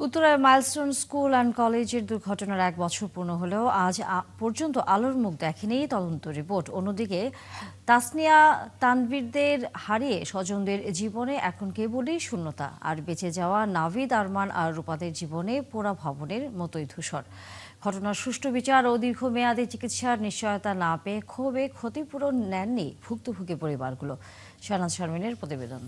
উত্তরায় milestone school and কলেজের দুর্ঘটনার 1 বছর পূর্ণ হলেও আজ পর্যন্ত আলোর মুখ দেখেনি তদন্ত রিপোর্ট। অন্যদিকে তাসনিয়া তানভীরদের হারিয়ে স্বজনদের জীবনে এখন কেবলই শূন্যতা, আর বেঁচে যাওয়া নাভিদ, আরমান আর রূপাদের জীবনে পোড়া ভবনের মতোই ধূসর। ঘটনার সুষ্ঠু বিচার ও দীর্ঘমেয়াদী চিকিৎসার নিশ্চয়তা না পেয়ে ক্ষোভে ক্ষতিপূরণ নেননি ভুক্তভোগী পরিবারগুলো। শাহনাজ শারমিনের প্রতিবেদন।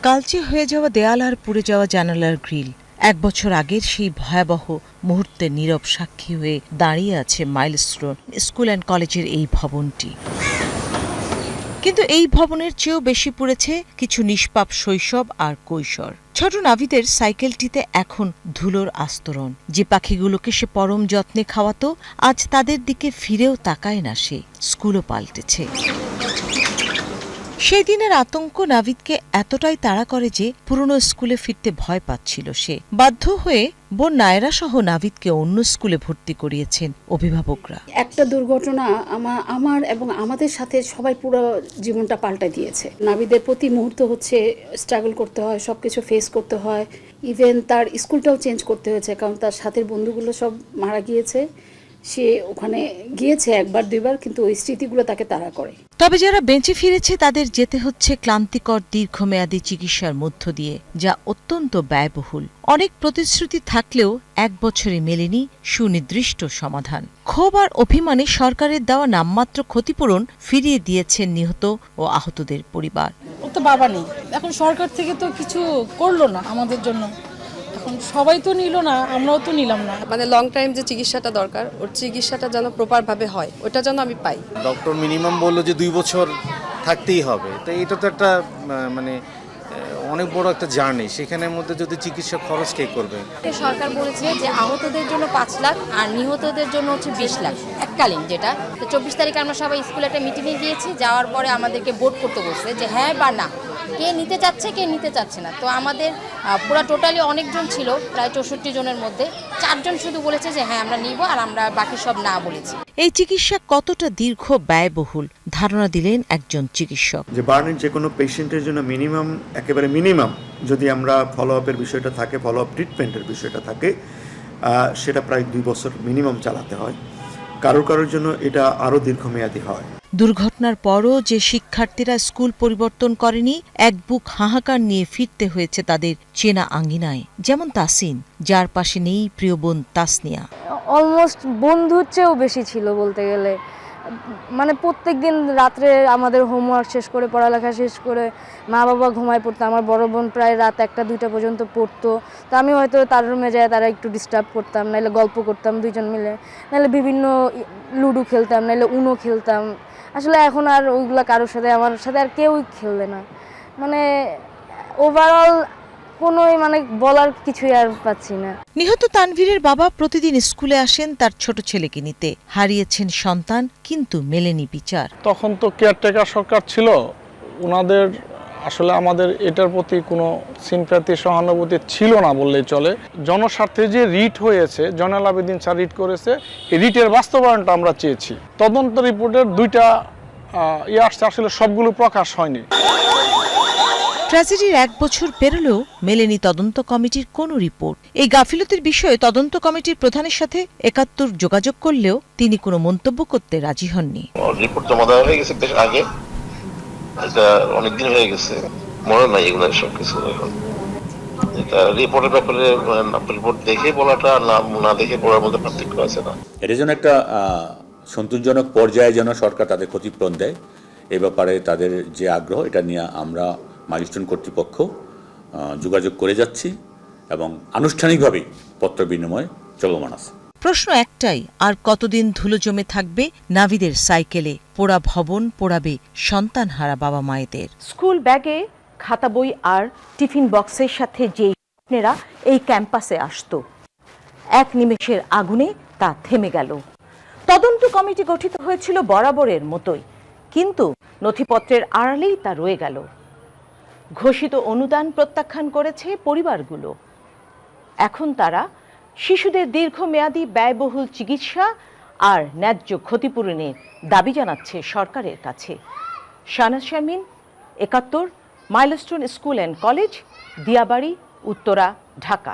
কালচে হয়ে যাওয়া দেয়াল আর পুড়ে যাওয়া জানালার গ্রিল, 1 বছর আগের সেই ভয়াবহ মুহূর্তের নীরব সাক্ষী হয়ে দাঁড়িয়ে আছে মাইলস্টোন স্কুল অ্যান্ড কলেজের এই ভবনটি। কিন্তু এই ভবনের চেয়েও বেশি পুড়েছে কিছু নিষ্পাপ শৈশব আর কৈশোর। ছোট নাভিদের সাইকেলটিতে এখন ধুলোর আস্তরণ। যে পাখিগুলোকে সে পরম যত্নে খাওয়াতো, আজ তাদের দিকে ফিরেও তাকায় না সে। স্কুলও পাল্টেছে। সেই দিনের আতঙ্ক নাভিদকে এতটাই তাড়া করে যে পুরনো স্কুলে ফিরতে ভয় পাচ্ছিল সে। বাধ্য হয়ে বোন নায়রা সহ নাভিদকে অন্য স্কুলে ভর্তি করিয়েছেন অভিভাবকরা। একটা দুর্ঘটনা আমার এবং আমাদের সাথে সবাই পুরো জীবনটা পাল্টে দিয়েছে। নাভিদের প্রতি মুহূর্ত হচ্ছে স্ট্রাগল করতে হয়, সবকিছু ফেস করতে হয়। ইভেন তার স্কুলটাও চেঞ্জ করতে হয়েছে, কারণ তার সাথের বন্ধুগুলো সব মারা গিয়েছে। সে ওখানে গিয়েছে 1-2বার, কিন্তু ওই স্মৃতিগুলো তাকে তাড়া করে। তবে যারা বেঁচে ফিরেছে তাদের যেতে হচ্ছে ক্লান্তিকর দীর্ঘমেয়াদী চিকিৎসার মধ্য দিয়ে, যা অত্যন্ত ব্যয়বহুল। অনেক প্রতিশ্রুতি থাকলেও 1 বছরে মেলেনি সুনির্দিষ্ট সমাধান। ক্ষোভ আর অভিমানে সরকারের দেওয়া নামমাত্র ক্ষতিপূরণ ফিরিয়ে দিয়েছেন নিহত ও আহতদের পরিবার। ও তো বাবা নেই, এখন সরকার থেকে তো কিছু করলো না আমাদের জন্য। এখন সবাই তো নিল না, আমরাও তো নিলাম না। মানে লং টাইম যে চিকিৎসাটা দরকার, ওর চিকিৎসাটা যেন প্রপার ভাবে হয়, ওটা যেন আমি পাই। ডক্টর মিনিমাম বললো যে 2 বছর থাকতেই হবে। তো এটা তো একটা মানে অনেক বড় একটা জার্নি। সেখানের মধ্যে যদি চিকিৎসা খরচ কে করবে? সরকার বলেছে যে আহতদের জন্য 5 লাখ আর নিহতদের জন্য হচ্ছে 20 লাখ এককালীন, যেটা তো 24 তারিখে আমরা সবাই স্কুলে একটা মিটিংয়ে গিয়েছি। যাওয়ার পরে আমাদেরকে ভোট করতে বলছে যে হ্যাঁ বা না, কে নিতে চাচ্ছে কে নিতে চাচ্ছে না। তো আমাদের পুরো টোটালি অনেকজন ছিল, প্রায় 64 জনের মধ্যে 4 জন শুধু বলেছে যে হ্যাঁ আমরা নিব, আর আমরা বাকি সব না বলেছি। এই চিকিৎসা কতটা দীর্ঘ ব্যয়বহুল ধারণা দিলেন একজন চিকিৎসক। যে বার্নের যে কোনো পেশেন্টের জন্য মিনিমাম, একেবারে মিনিমাম যদি আমরা ফলো আপের বিষয়টা থাকে, ফলো আপ ট্রিটমেন্টের বিষয়টা থাকে, সেটা প্রায় 2 বছর মিনিমাম চালাতে হয়। কারোর জন্য এটা আরও দীর্ঘমেয়াদী হয়। দুর্ঘটনার পরও যে শিক্ষার্থীরা স্কুল পরিবর্তন করেনি, এক বুক হাহাকার নিয়ে ফিরতে হয়েছে তাদের চেনা আঙ্গিনায়। যেমন তাসিন, যার পাশে নেই প্রিয় বোন তাসনিয়া। অলমোস্ট বন্ধুর চেয়েও বেশি ছিল বলতে গেলে। মানে প্রত্যেকদিন রাত্রে আমাদের হোমওয়ার্ক শেষ করে, পড়ালেখা শেষ করে মা বাবা ঘুমায় পড়তো। আমার বড় বোন প্রায় রাত 1টা-2টা পর্যন্ত পড়তো। তো আমি হয়তো তার রুমে যাই, তারা একটু ডিস্টার্ব করতাম, নাহলে গল্প করতাম 2জন মিলে, নাহলে বিভিন্ন লুডো খেলতাম, নাহলে উনো খেলতাম। আসলে এখন আর ওইগুলো কারোর সাথে, আমার সাথে আর কেউই খেলবে না। মানে ওভারঅল কোনোই মানে বলার কিছুই আর পাচ্ছি না। নিহত তানভীরের বাবা প্রতিদিন স্কুলে আসেন তার ছোট ছেলেকে নিতে। হারিয়েছেন সন্তান, কিন্তু মেলেনি বিচার। তখন তো কেয়ারটেকার সরকার ছিল, ওনাদের আসলে আমাদের এটার প্রতি কোনো সিম্প্যাথি, সহানুভূতি ছিল না বললেই চলে। জনস্বার্থে যে রিট হয়েছে, জয়নাল আবেদিন স্যার রিট করেছে, এই রিটের বাস্তবায়নটা আমরা চেয়েছি। তদন্ত রিপোর্টের 2টা আসছে, আসলে সবগুলো প্রকাশ হয়নি। ট্র্যাজেডির 1 বছর পেরোলেও মেলেনি তদন্ত কমিটির কোনো রিপোর্ট। এই গাফিলতির বিষয়ে তদন্ত কমিটির প্রধানের সাথে 71 যোগাযোগ করলেও তিনি কোনো মন্তব্য করতে রাজি হননি। রিপোর্ট জমা দেওয়া হয়ে গেছে বেশ আগে, এটা অনেকদিন হয়ে গেছে, মনে নাই এগুলো সবকিছু। এখন এটা রিপোর্টের ব্যাপারে রিপোর্ট দেখে বলাটা না দেখে বলার মধ্যে পার্থক্য আছে না। এর জন্য একটা সন্তোষজনক পর্যায়ে যেন সরকার তাদের ক্ষতিপূরণ দেয়, এ ব্যাপারে তাদের যে আগ্রহ, এটা নিয়ে আমরা মাইলস্টোন কর্তৃপক্ষ যোগাযোগ করে যাচ্ছি এবং আনুষ্ঠানিকভাবেই পত্র বিনিময় চলমান আছে। প্রশ্ন একটাই, আর কতদিন ধুলো জমে থাকবে নাভিদের সাইকেলে? পোড়া ভবন পোড়াবে সন্তানহারা বাবা মায়েদের। স্কুল ব্যাগে খাতা বই আর টিফিন বক্সের সাথে যেই স্বপ্নেরা এই ক্যাম্পাসে আসতো, এক নিমেষের আগুনে তা থেমে গেল। তদন্ত কমিটি গঠিত হয়েছিল বরাবরের মতোই, কিন্তু নথিপত্রের আড়ালেই তা রয়ে গেল। ঘোষিত অনুদান প্রত্যাখ্যান করেছে পরিবারগুলো। এখন তারা শিশুদের দীর্ঘমেয়াদী ব্যয়বহুল চিকিৎসা আর ন্যায্য ক্ষতিপূরণের দাবি জানাচ্ছে সরকারের কাছে। Shahnaz Sharmin, 71, milestone school and college, Diabari, Uttara, Dhaka.